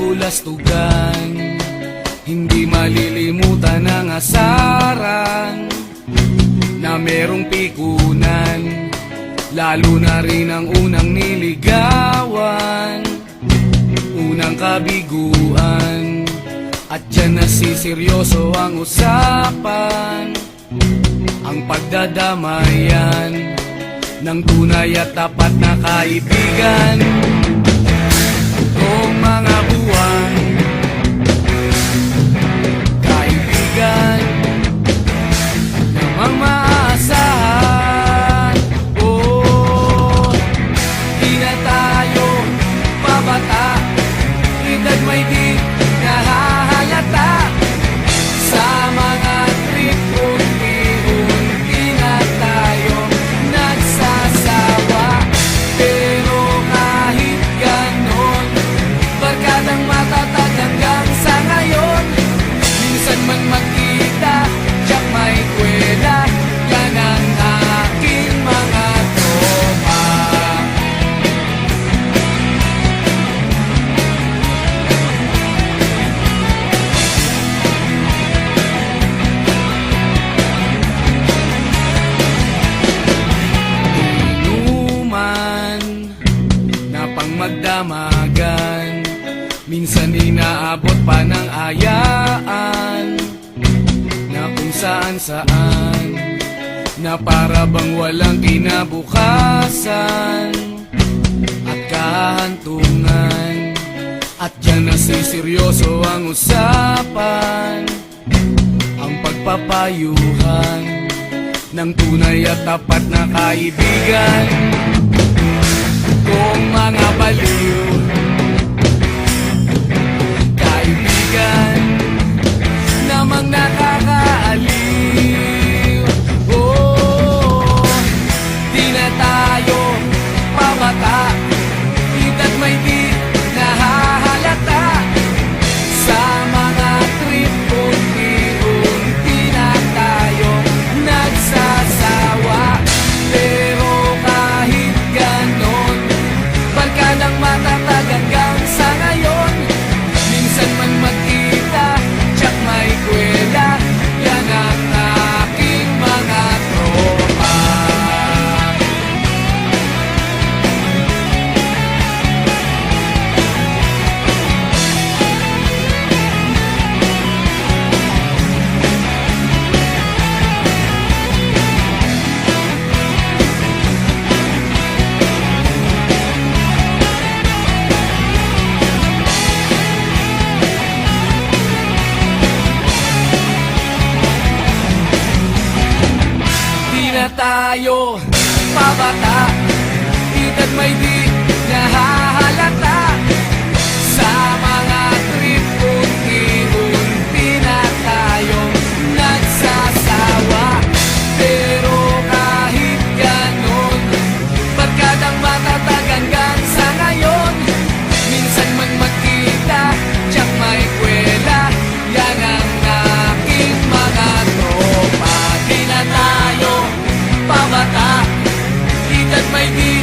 kabulastugan, hindi malilimutan ang asaran na merong pikunan, lalo na rin ang unang niligawan, unang kabiguan. At dyan nasiseryoso ang usapan, ang pagdadamayan ng tunay at tapat na kaibigan. Noong mga buwan, kaibigan namang maaasahan. Oh, di na tayo pabata, edad may di nahahalata. Sa mga trip unti-unti na tayo nagsasawa. Pero kahit ganon, barkadang matatag hanggang sa ngayon. Minsan man magkita, tiyak may kwela, yan ang aking mga tropa. Inuman na pang magdamagan, minsan inaabot pa ng ayaan, na kung saan-saan, na para bang walang kinabukasan at kahantungan. At dyan nasiseryoso ang usapan, ang pagpapayuhan ng tunay at tapat na kaibigan. Kung mga baliw, kaibigan namang nakakaaliw. Oh, di na tayo pabata, edad may di nahahalata. Sa mga trip unti-unti na tayo nagsasawa. Pero kahit ganon, barkadang matatag hanggang sa ngayon. Minsan man magkita, tiyak may kwela, yan ang aking mga tropa. Di na tayo pabata, edad may di nahahalata. Sa mga trip unti-unti na tayo nagsasawa. Pero kahit ganon, barkadang matatag hanggang sa ngayon. Minsan man magkita, tiyak may kwela, yan ang aking mga tropa. Di na tayo pabata, edad may di